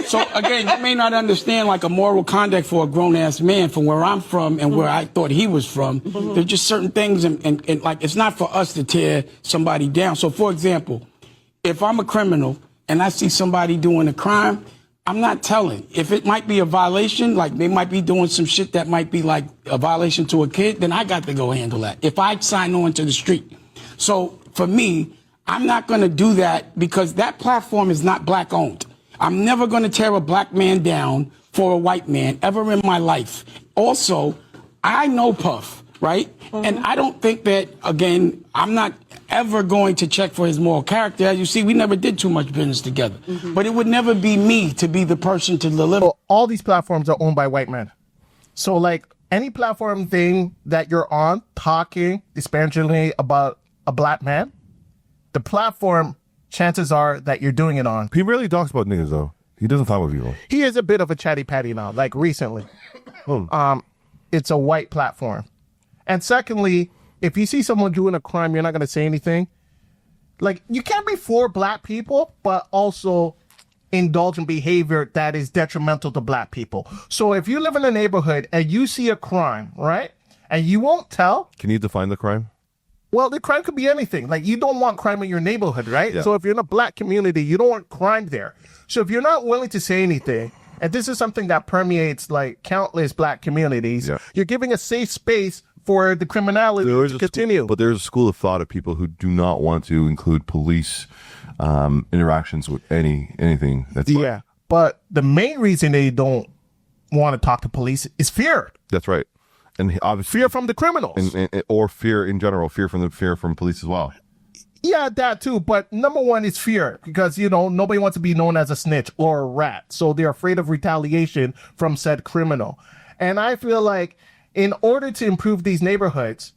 So again, you may not understand like a moral conduct for a grown-ass man from where I'm from and where I thought he was from. There's just certain things and like it's not for us to tear somebody down. So for example, if I'm a criminal and I see somebody doing a crime, I'm not telling. If it might be a violation, like they might be doing some shit that might be like a violation to a kid, then I got to go handle that. If I sign on to the street. So for me, I'm not going to do that because that platform is not black owned. I'm never going to tear a black man down for a white man ever in my life. Also, I know Puff, right? And I don't think that, again, I'm not ever going to check for his moral character. As you see, we never did too much business together. But it would never be me to be the person to deliver. So all these platforms are owned by white men. So like any platform thing that you're on talking disparagingly about a black man, the platform, chances are that you're doing it on. He really talks about niggas, though. He doesn't talk about people. He is a bit of a chatty patty now, like recently. It's a white platform. And secondly, if you see someone doing a crime, you're not going to say anything. Like, you can't be for black people, but also indulge in behavior that is detrimental to black people. So if you live in a neighborhood and you see a crime, right, and you won't tell. Can you define the crime? Well, the crime could be anything. Like, you don't want crime in your neighborhood, right? Yeah. So if you're in a black community, you don't want crime there. So if you're not willing to say anything, and this is something that permeates, like, countless black communities, you're giving a safe space for the criminality to continue. But there's a school of thought of people who do not want to include police interactions with anything. That's yeah, but the main reason they don't want to talk to police is fear. That's right. And obviously, fear from the criminals, or fear in general, fear from police as well. Yeah, that too. But number one is fear because, you know, nobody wants to be known as a snitch or a rat. So they're afraid of retaliation from said criminal. And I feel like in order to improve these neighborhoods,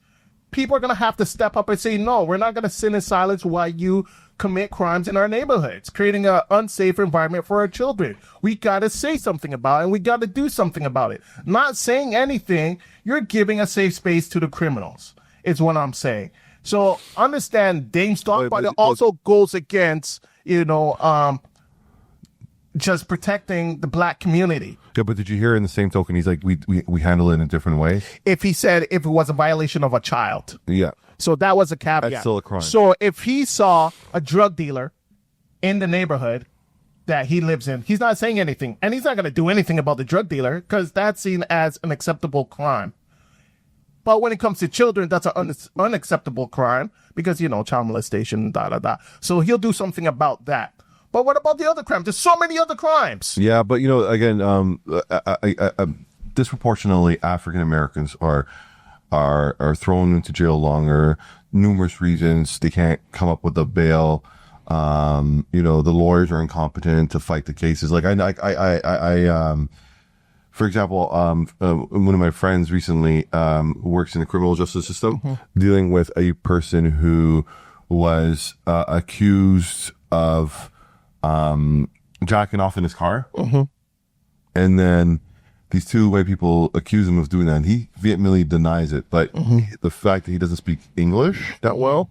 people are going to have to step up and say, no, we're not going to sit in silence while you commit crimes in our neighborhoods, creating an unsafe environment for our children. We got to say something about it, and we got to do something about it. Not saying anything, you're giving a safe space to the criminals, is what I'm saying. So understand Dame's talk, but it also goes against, you know, just protecting the black community. Yeah, but did you hear in the same token, he's like, we handle it in a different way? If he said if it was a violation of a child. Yeah. So that was a caveat. That's still a crime. So if he saw a drug dealer in the neighborhood that he lives in, he's not saying anything. And he's not going to do anything about the drug dealer because that's seen as an acceptable crime. But when it comes to children, that's an unacceptable crime because, you know, child molestation, So he'll do something about that. But what about the other crimes? There's so many other crimes. Yeah, but, you know, again, disproportionately African Americans are thrown into jail longer. Numerous reasons they can't come up with a bail. You know, the lawyers are incompetent to fight the cases. Like for example, one of my friends recently works in the criminal justice system, dealing with a person who was accused of jacking off in his car, and then these two white people accuse him of doing that, and he vehemently denies it. But the fact that he doesn't speak English that well,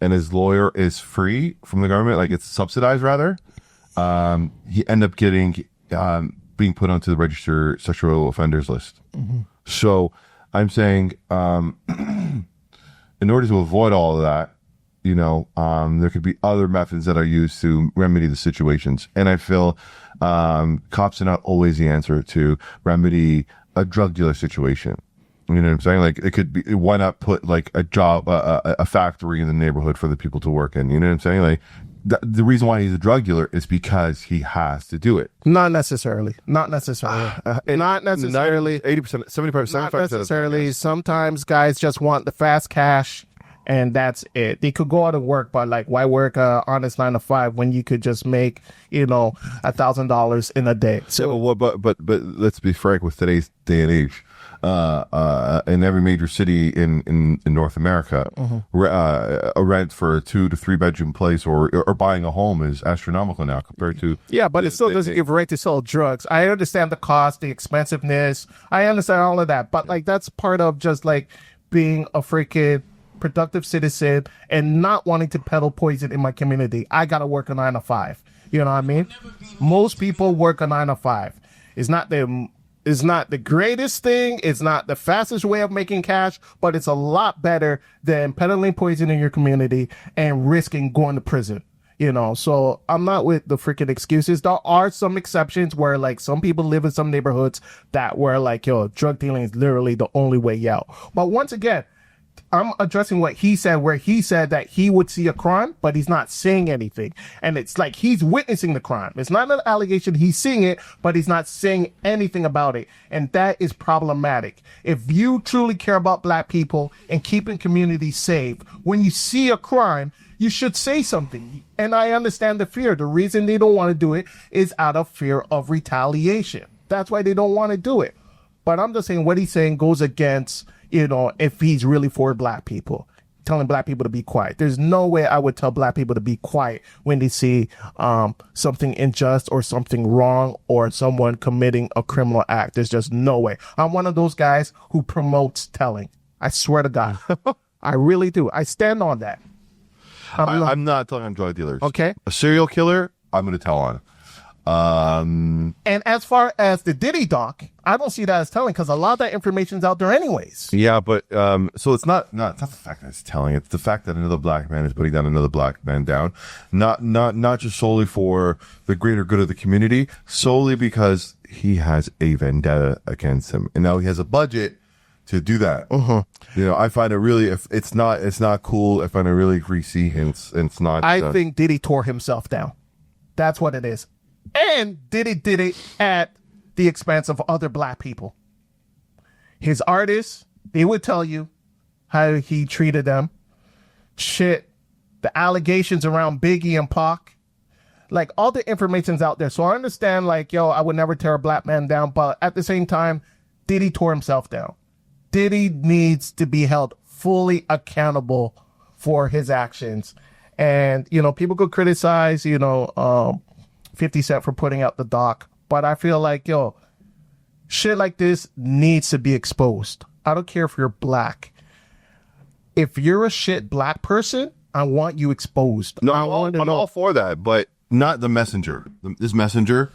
and his lawyer is free from the government, like it's subsidized rather, he ended up getting being put onto the registered sexual offenders list. So I'm saying, in order to avoid all of that, you know, there could be other methods that are used to remedy the situations. And I feel cops are not always the answer to remedy a drug dealer situation. You know what I'm saying? Like, it could be, why not put like a job, a factory in the neighborhood for the people to work in? You know what I'm saying? Like, the reason why he's a drug dealer is because he has to do it. Not necessarily. Not necessarily. Not necessarily. 80%, 75%. Not necessarily. Sometimes guys just want the fast cash. And that's it. They could go out and work, but like, why work a honest 9 to 5 when you could just make, you know, $1,000 in a day? So, yeah, but let's be frank with today's day and age. In every major city in North America, a rent for a 2 to 3 bedroom place or buying a home is astronomical now compared to. Yeah, but it still doesn't give a right to sell drugs. I understand the cost, the expensiveness. I understand all of that, but like, that's part of just like being a freaking productive citizen and not wanting to peddle poison in my community. I gotta work a 9 to 5. You know what I mean? Most people work a 9 to 5. It's not the greatest thing. It's not the fastest way of making cash, but it's a lot better than peddling poison in your community and risking going to prison. You know, so I'm not with the freaking excuses. There are some exceptions where like some people live in some neighborhoods that where like, yo, drug dealing is literally the only way out. But once again, I'm addressing what he said, where he said that he would see a crime, but he's not saying anything. And it's like he's witnessing the crime. It's not an allegation. He's seeing it, but he's not saying anything about it. And that is problematic. If you truly care about black people and keeping communities safe, when you see a crime, you should say something. And I understand the fear. The reason they don't want to do it is out of fear of retaliation. That's why they don't want to do it. But I'm just saying what he's saying goes against, you know, if he's really for black people, telling black people to be quiet. There's no way I would tell black people to be quiet when they see something unjust or something wrong or someone committing a criminal act. There's just no way. I'm one of those guys who promotes telling. I swear to God. I really do. I stand on that. I'm not telling on drug dealers. Okay. A serial killer, I'm going to tell on. And as far as the Diddy doc, I don't see that as telling because a lot of that information's out there anyways. Yeah, but so it's not the fact that it's telling. It's the fact that another black man is putting down another black man down. Not just solely for the greater good of the community, solely because he has a vendetta against him, and now he has a budget to do that. You know, I find it really, if it's not cool. I find it really greasy, and it's not. I think Diddy tore himself down. That's what it is. And Diddy did it at the expense of other black people. His artists, they would tell you how he treated them. Shit, the allegations around Biggie and Pac, like all the information's out there. So I understand, like, yo, I would never tear a black man down, but at the same time, Diddy tore himself down. Diddy needs to be held fully accountable for his actions. And, you know, people could criticize, 50 Cent for putting out the doc, but I feel like, yo, shit like this needs to be exposed. I don't care if you're black. If you're a shit black person, I want you exposed. No, I'm all for that, but not the messenger. This messenger,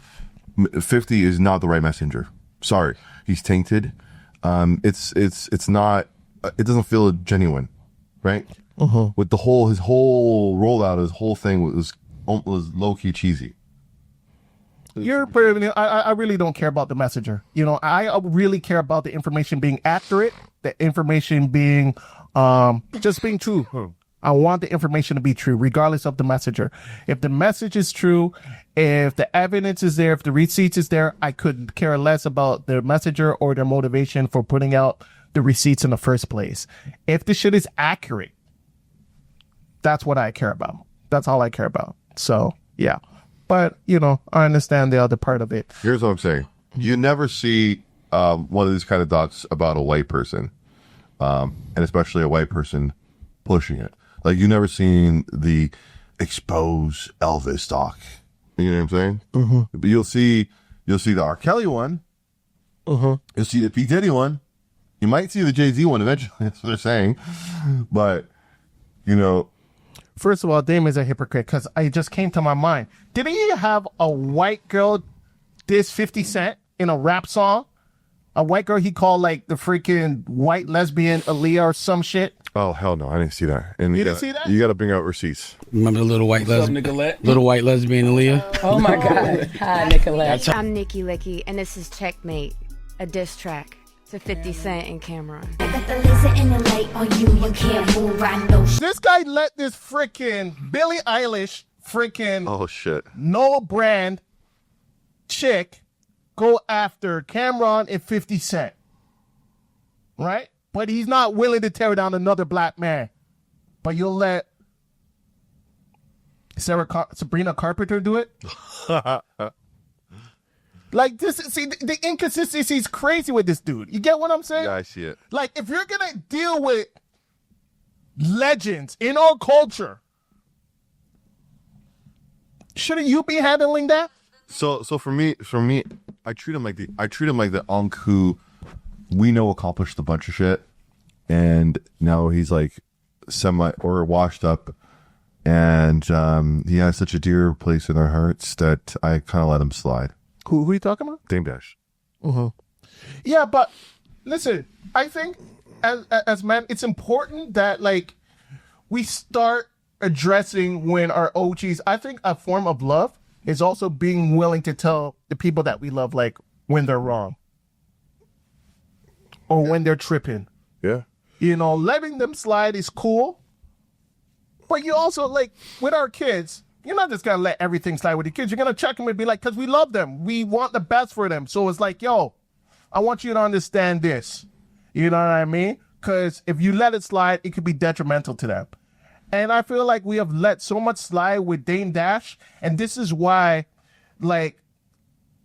50 is not the right messenger. Sorry, he's tainted. It's not. It doesn't feel genuine, right? With his whole rollout, his whole thing was low key cheesy. I really don't care about the messenger. You know, I really care about the information being accurate, the information being just being true. I want the information to be true, regardless of the messenger. If the message is true, if the evidence is there, if the receipts is there, I could care less about the messenger or their motivation for putting out the receipts in the first place. If the shit is accurate, that's what I care about. That's all I care about. So, yeah. But, you know, I understand the other part of it. Here's what I'm saying. You never see one of these kind of docs about a white person, and especially a white person pushing it. Like, you never seen the expose Elvis doc. You know what I'm saying? But you'll see the R. Kelly one. You'll see the P. Diddy one. You might see the Jay-Z one eventually. That's what they're saying. But, you know. First of all, Dame is a hypocrite because I just came to my mind. Didn't he have a white girl diss 50 Cent in a rap song? A white girl he called like the freaking white lesbian Aaliyah or some shit? Oh, hell no. I didn't see that. And you didn't see that? You got to bring out receipts. Remember the little white lesbian? Little white lesbian Aaliyah? Oh my God. Hi, Nicolette. I'm Nikki Likki, and this is Checkmate, a diss track to 50 Cent and Camron. This guy let this freaking Billie Eilish freaking Oh, shit. no brand chick go after Camron and 50 Cent. Right? But he's not willing to tear down another black man. But you'll let Sabrina Carpenter do it? Like this, see, the inconsistency is crazy with this dude. You get what I'm saying? Yeah, I see it. Like, if you're gonna deal with legends in our culture, shouldn't you be handling that? So for me, I treat him like the unk who we know accomplished a bunch of shit, and now he's like semi or washed up And he has such a dear place in our hearts that I kind of let him slide. Who are you talking about? Dame Dash. Yeah, but listen, I think as men, it's important that like we start addressing when our OGs. I think a form of love is also being willing to tell the people that we love like when they're wrong or when they're tripping. Yeah. You know, letting them slide is cool, but you also like with our kids. You're not just gonna let everything slide with your kids. You're gonna check them and be like, because we love them, we want the best for them. So it's like, yo, I want you to understand this. You know what I mean? Because if you let it slide, it could be detrimental to them. And I feel like we have let so much slide with Dame Dash, and this is why, like,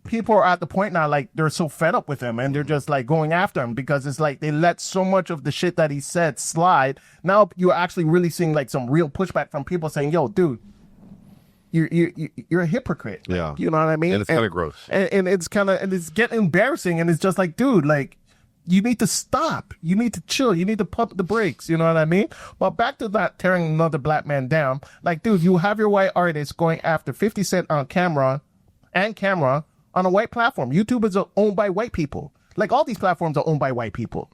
people are at the point now, like, they're so fed up with him, and they're just, like, going after him, because it's like they let so much of the shit that he said slide. Now you're actually really seeing, like, some real pushback from people saying, yo, dude, you're a hypocrite. Yeah. You know what I mean? And it's kind of gross. And it's kind of, and it's getting embarrassing, and it's just like, dude, like, you need to stop. You need to chill. You need to pump the brakes. You know what I mean? But back to that tearing another black man down. Like, dude, you have your white artists going after 50 Cent on Camron on a white platform. YouTube is owned by white people. Like, all these platforms are owned by white people.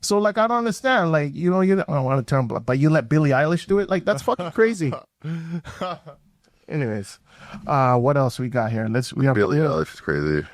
So, like, I don't understand. Like, you know, I don't want to turn black, but you let Billie Eilish do it? Like, that's fucking crazy. Anyways, what else we got here? Billie Eilish is crazy.